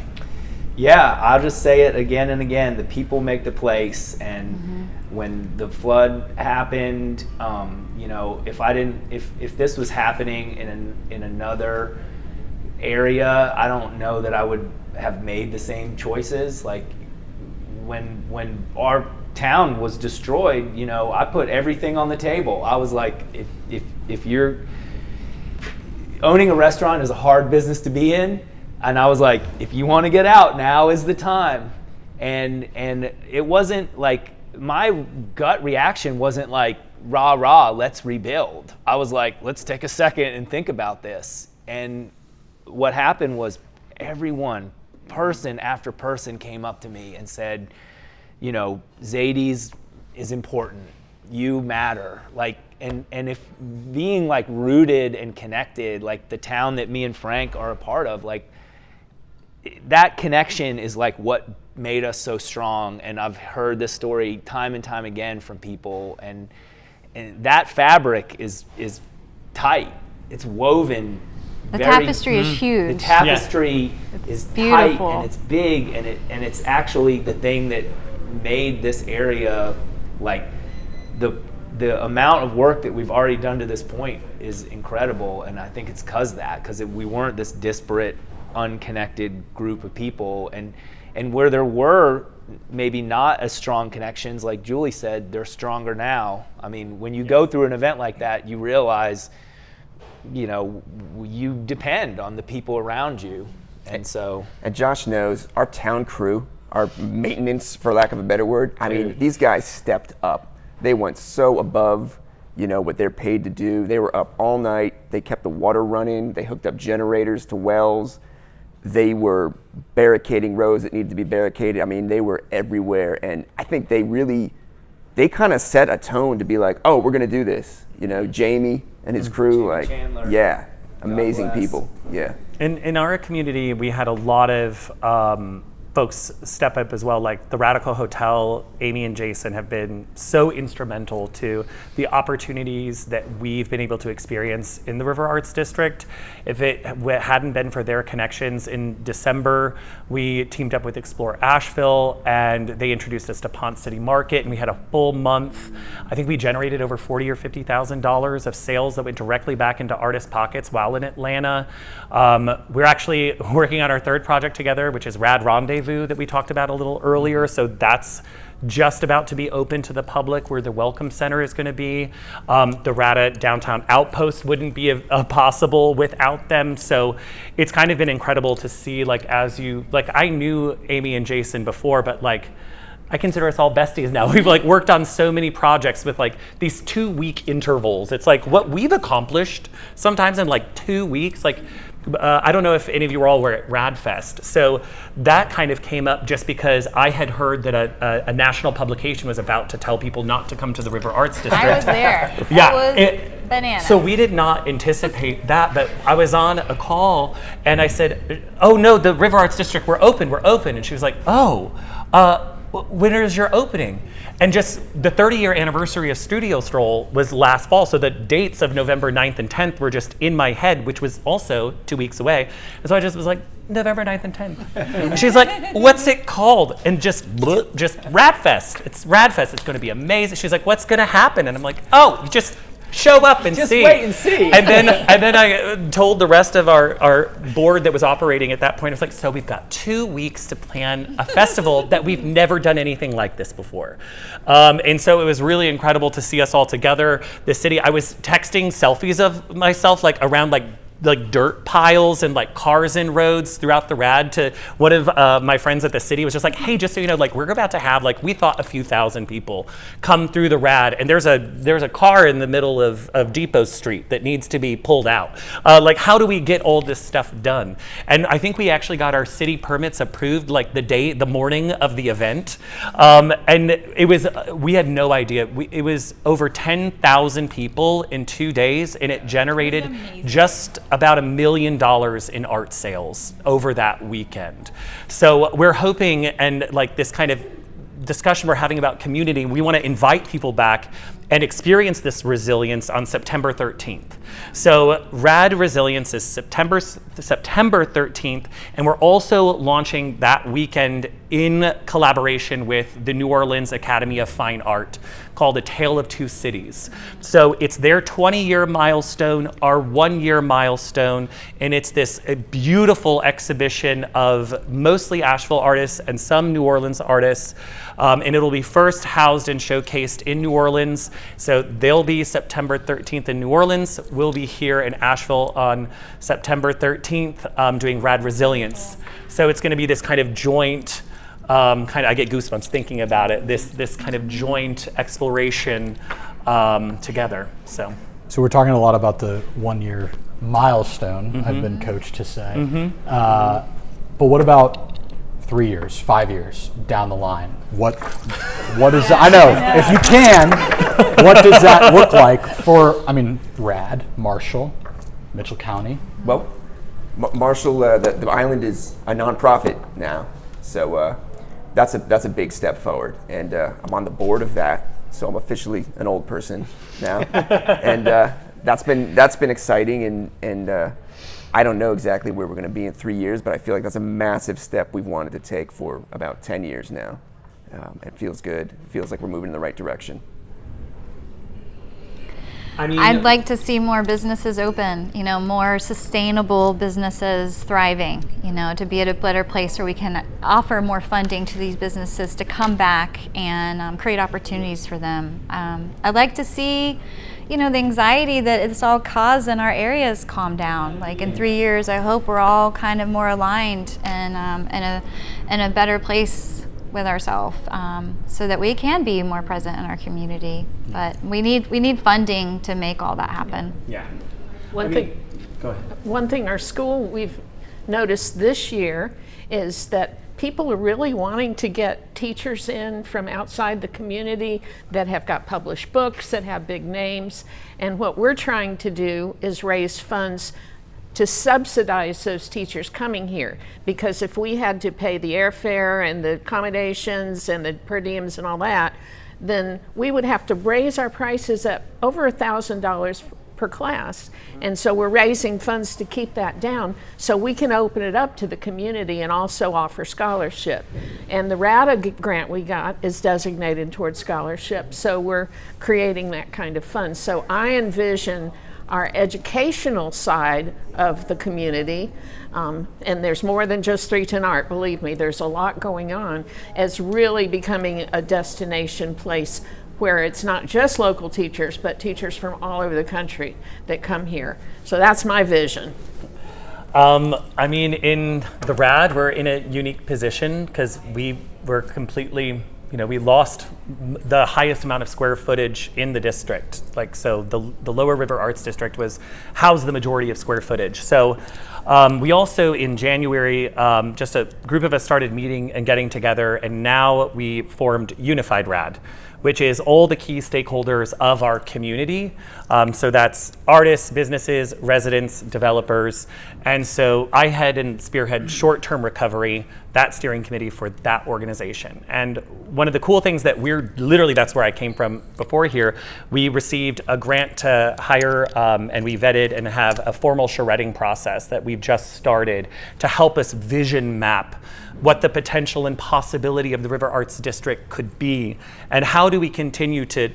Speaker 3: Yeah, I'll just say it again and again. The people make the place, and when the flood happened, if this was happening in another area, I don't know that I would have made the same choices. When our town was destroyed, I put everything on the table. I was like, if you're owning a restaurant is a hard business to be in. And I was like, if you want to get out, now is the time. And it wasn't my gut reaction wasn't rah, let's rebuild. I was like, let's take a second and think about this. And what happened was everyone, person after person, came up to me and said, Zadie's is important. You matter. Like, and if being like rooted and connected, like the town that me and Frank are a part of, like that connection is like what made us so strong. And I've heard this story time and time again from people, and that fabric is tight. It's woven.
Speaker 5: The tapestry is huge.
Speaker 3: The tapestry is
Speaker 5: beautiful.
Speaker 3: Tight and it's big, and it's actually the thing that made this area, like the amount of work that we've already done to this point is incredible. And I think it's because we weren't this disparate, unconnected group of people, and where there were maybe not as strong connections, like Julie said, they're stronger now. I mean, when you go through an event like that, you realize, you depend on the people around you. And
Speaker 4: Josh knows our town crew, our maintenance, for lack of a better word, I mean, these guys stepped up. They went so above, what they're paid to do. They were up all night. They kept the water running. They hooked up generators to wells. They were barricading roads that needed to be barricaded. I mean, they were everywhere. And I think they kind of set a tone to be like, oh, we're going to do this. Jamie and his crew, like, Chandler, yeah, amazing people. Yeah.
Speaker 6: In our community, we had a lot of folks step up as well, like the Radical Hotel. Amy and Jason have been so instrumental to the opportunities that we've been able to experience in the River Arts District. If it hadn't been for their connections, in December, we teamed up with Explore Asheville, and they introduced us to Ponce City Market, and we had a full month. I think we generated over $40,000 or $50,000 of sales that went directly back into artist pockets while in Atlanta. We're actually working on our third project together, which is Rad Rendezvous, that we talked about a little earlier. So that's just about to be open to the public, where the Welcome Center is going to be. The RADA Downtown Outpost wouldn't be possible without them. So it's kind of been incredible to see, I knew Amy and Jason before, but I consider us all besties now. We've worked on so many projects with these 2-week intervals. It's what we've accomplished sometimes in 2 weeks. I don't know if any of you all were at RadFest. So that kind of came up just because I had heard that a national publication was about to tell people not to come to the River Arts District.
Speaker 5: I was there.
Speaker 6: Yeah.
Speaker 5: It was bananas.
Speaker 6: So we did not anticipate that, but I was on a call and I said, oh no, the River Arts District, we're open. And she was like, when is your opening? And just the 30-year anniversary of Studio Stroll was last fall, so the dates of November 9th and 10th were just in my head, which was also 2 weeks away. And so I just was like, November 9th and 10th. And she's like, what's it called? And just Radfest. It's Radfest. It's going to be amazing. She's like, what's going to happen? And I'm like, oh, just show up and
Speaker 3: just
Speaker 6: see.
Speaker 3: Wait and see.
Speaker 6: And then I told the rest of our board that was operating at that point, I was like, so we've got 2 weeks to plan a festival that we've never done anything like this before. And so it was really incredible to see us all together. The city, I was texting selfies of myself around dirt piles and cars in roads throughout the Rad to one of my friends at the city. Was just like, hey, just so you know, we're about to have we thought a few thousand people come through the Rad, and there's a car in the middle of Depot Street that needs to be pulled out. How do we get all this stuff done? And I think we actually got our city permits approved the morning of the event, and it was we had no idea. It was over 10,000 people in 2 days, and it generated just about $1 million in art sales over that weekend. So we're hoping, and this kind of discussion we're having about community, we want to invite people back and experience this resilience on September 13th. So Rad Resilience is September 13th, and we're also launching that weekend in collaboration with the New Orleans Academy of Fine Art, called A Tale of Two Cities. So it's their 20-year milestone, our 1-year milestone, and it's this beautiful exhibition of mostly Asheville artists and some New Orleans artists, and it'll be first housed and showcased in New Orleans. So they'll be September 13th in New Orleans. We'll be here in Asheville on September 13th doing Rad Resilience. So it's going to be this kind of joint, I get goosebumps thinking about it, this kind of joint exploration together. So
Speaker 1: we're talking a lot about the 1 year milestone, I've been coached to say. But what about 3 years, 5 years down the line? What is, I know, if you can, what does that look like for, RAD, Marshall, Mitchell County?
Speaker 4: Well, Marshall, the island is a nonprofit now, so that's a big step forward, and I'm on the board of that, so I'm officially an old person now, and that's been exciting, and I don't know exactly where we're going to be in 3 years, but I feel like that's a massive step we've wanted to take for about 10 years now. It feels good. It feels like we're moving in the right direction.
Speaker 5: I'd like to see more businesses open, more sustainable businesses thriving, to be at a better place where we can offer more funding to these businesses to come back and create opportunities for them. I'd like to see, the anxiety that it's all caused in our areas calm down. Like in 3 years, I hope we're all kind of more aligned and in a better place with ourselves, so that we can be more present in our community. But we need funding to make all that happen.
Speaker 6: Yeah.
Speaker 2: Go ahead. One thing our school we've noticed this year is that people are really wanting to get teachers in from outside the community that have got published books, that have big names, and what we're trying to do is raise funds to subsidize those teachers coming here, because if we had to pay the airfare and the accommodations and the per diems and all that, then we would have to raise our prices up over $1,000 per class. And so we're raising funds to keep that down so we can open it up to the community and also offer scholarship. And the RADA grant we got is designated towards scholarship, so we're creating that kind of fund. So I envision our educational side of the community, and there's more than just 310 Art, believe me, there's a lot going on, as really becoming a destination place where it's not just local teachers, but teachers from all over the country that come here. So that's my vision.
Speaker 6: In the RAD, we're in a unique position because we were completely, we lost the highest amount of square footage in the district. The Lower River Arts District housed the majority of square footage. So we also, in January, just a group of us started meeting and getting together, and now we formed Unified RAD, which is all the key stakeholders of our community. So that's artists, businesses, residents, developers. And so I head and spearhead short-term recovery, that steering committee for that organization. And one of the cool things that that's where I came from before here, we received a grant to hire and we vetted and have a formal charretting process that we've just started to help us vision map what the potential and possibility of the River Arts District could be, and how do we continue to,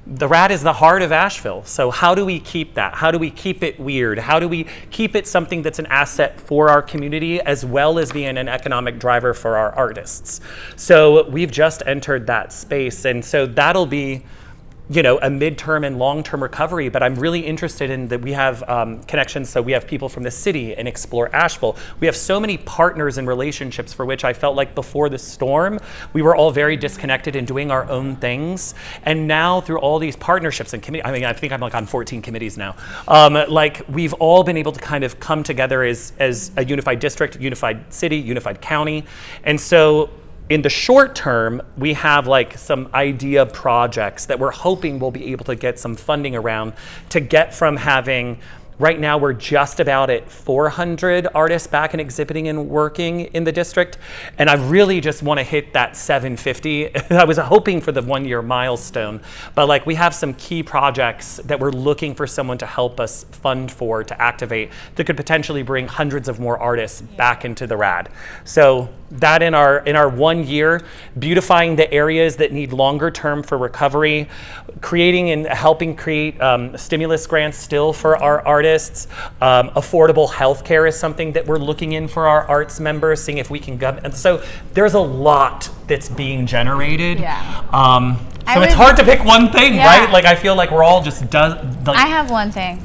Speaker 6: the RAD is the heart of Asheville, so how do we keep that? How do we keep it weird? How do we keep it something that's an asset for our community as well as being an economic driver for our artists? So we've just entered that space, and so that'll be a midterm and long-term recovery, but I'm really interested in that we have connections. So we have people from the city and Explore Asheville. We have so many partners and relationships for which I felt like before the storm, we were all very disconnected and doing our own things. And now through all these partnerships and committees, I think I'm on 14 committees now. We've all been able to kind of come together as a unified district, unified city, unified county. And so in the short term, we have some idea projects that we're hoping we'll be able to get some funding around to get from having, right now we're just about at 400 artists back and exhibiting and working in the district. And I really just want to hit that 750. I was hoping for the 1 year milestone, but we have some key projects that we're looking for someone to help us fund for, to activate, that could potentially bring hundreds of more artists back into the RAD. So that in our 1 year, beautifying the areas that need longer term for recovery, creating and helping create stimulus grants still for our artists. Affordable healthcare is something that we're looking in for our arts members, seeing if we can and so there's a lot that's being generated.
Speaker 5: Yeah.
Speaker 6: So it's hard to pick one thing, right? I feel like we're all just
Speaker 5: I have one thing.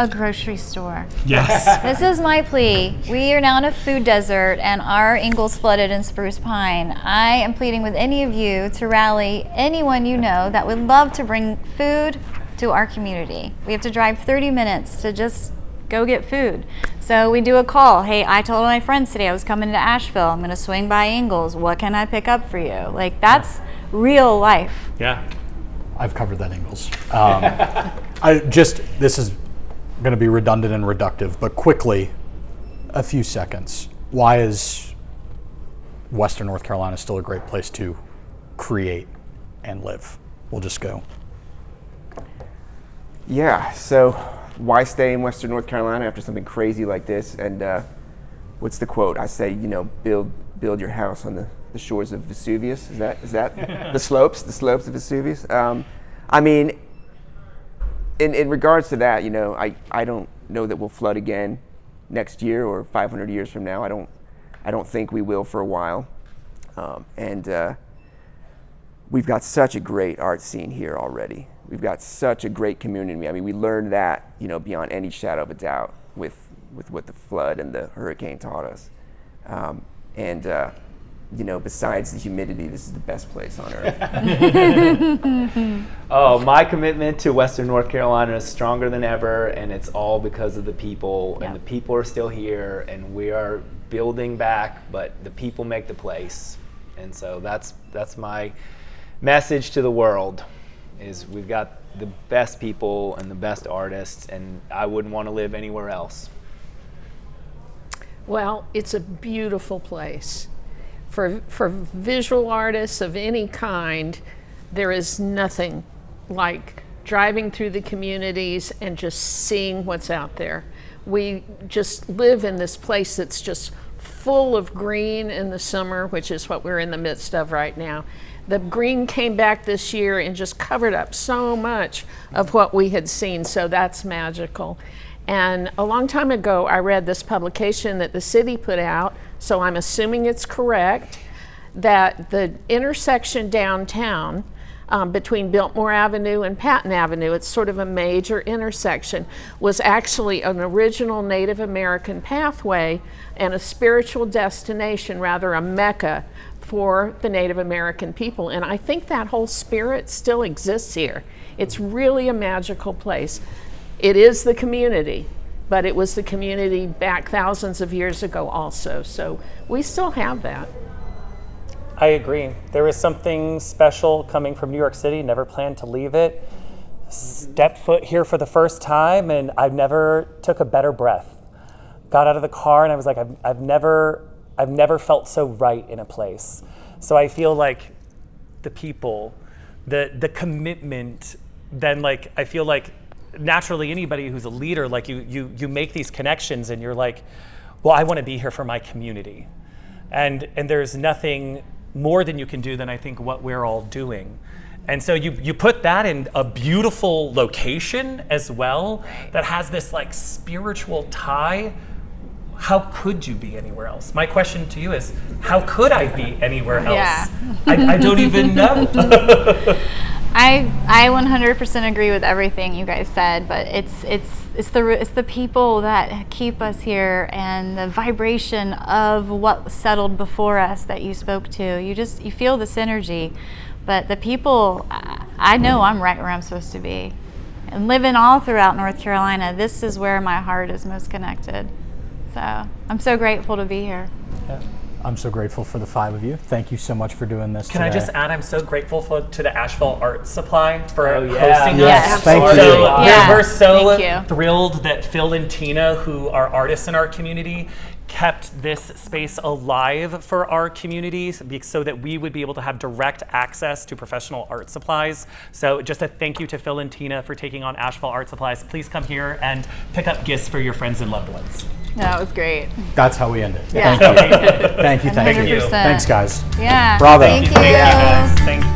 Speaker 5: a grocery store.
Speaker 6: Yes.
Speaker 5: This is my plea. We are now in a food desert and our Ingalls flooded in Spruce Pine. I am pleading with any of you to rally anyone you know that would love to bring food to our community. We have to drive 30 minutes to just go get food. So we do a call. Hey, I told my friends today I was coming to Asheville. I'm going to swing by Ingalls. What can I pick up for you? Like, that's real life.
Speaker 6: Yeah.
Speaker 1: I've covered that, Ingalls. This is going to be redundant and reductive, but quickly, a few seconds. Why is Western North Carolina still a great place to create and live? We'll just go.
Speaker 4: Yeah, so why stay in Western North Carolina after something crazy like this? And what's the quote? I say, build your house on the shores of Vesuvius. Is that the slopes of Vesuvius? I mean, in regards to that, I don't know that we'll flood again next year or 500 years from now. I don't think we will for a while. And we've got such a great art scene here already. We've got such a great community. I mean, we learned that, beyond any shadow of a doubt with what the flood and the hurricane taught us. Besides the humidity, this is the best place on earth.
Speaker 3: Oh, my commitment to Western North Carolina is stronger than ever, and it's all because of the people.
Speaker 5: Yep.
Speaker 3: And the people are still here, and we are building back, but the people make the place. And so that's my message to the world, is we've got the best people and the best artists, and I wouldn't want to live anywhere else.
Speaker 2: Well, it's a beautiful place. For visual artists of any kind, there is nothing like driving through the communities and just seeing what's out there. We just live in this place that's just full of green in the summer, which is what we're in the midst of right now. The green came back this year and just covered up so much of what we had seen, so that's magical. And a long time ago, I read this publication that the city put out, so I'm assuming it's correct, that the intersection downtown between Biltmore Avenue and Patton Avenue, it's sort of a major intersection, was actually an original Native American pathway and a spiritual destination, rather a mecca for the Native American people. And I think that whole spirit still exists here. It's really a magical place. It is the community, but it was the community back thousands of years ago also. So we still have that.
Speaker 6: I agree. There is something special coming from New York City. Never planned to leave it. Stepped foot here for the first time, and I've never took a better breath. Got out of the car, and I was like, I've never felt so right in a place. So I feel like the people, the commitment, then I feel like naturally anybody who's a leader, you make these connections, and you're like, well, I want to be here for my community, and there's nothing more than you can do than I think what we're all doing. And so you put that in a beautiful location as well that has this spiritual tie. How could you be anywhere else? My question to you is, how could I be anywhere else?
Speaker 5: Yeah.
Speaker 6: I don't even know.
Speaker 5: I 100% agree with everything you guys said, but it's the people that keep us here and the vibration of what settled before us that you spoke to. You feel this energy, but the people, I know I'm right where I'm supposed to be. And living all throughout North Carolina, this is where my heart is most connected. So I'm so grateful to be here.
Speaker 6: Yeah.
Speaker 1: I'm so grateful for the five of you. Thank you so much for doing this
Speaker 6: Can
Speaker 1: today.
Speaker 6: I just add, I'm so grateful to the Asheville Art Supply for hosting
Speaker 1: Yes,
Speaker 6: us.
Speaker 1: thank you.
Speaker 6: So
Speaker 5: Yeah.
Speaker 6: we're so
Speaker 5: Thank you.
Speaker 6: thrilled that Phil and Tina, who are artists in our community, kept this space alive for our communities so that we would be able to have direct access to professional art supplies. So just a thank you to Phil and Tina for taking on Asheville Art Supplies. Please come here and pick up gifts for your friends and loved ones.
Speaker 5: That was great.
Speaker 1: That's how we end it.
Speaker 5: Yeah.
Speaker 1: Thank you. Thank you.
Speaker 5: 100%.
Speaker 1: Thanks, guys.
Speaker 5: Yeah.
Speaker 1: Bravo.
Speaker 5: Thank you.
Speaker 6: Thank you guys. Thank you.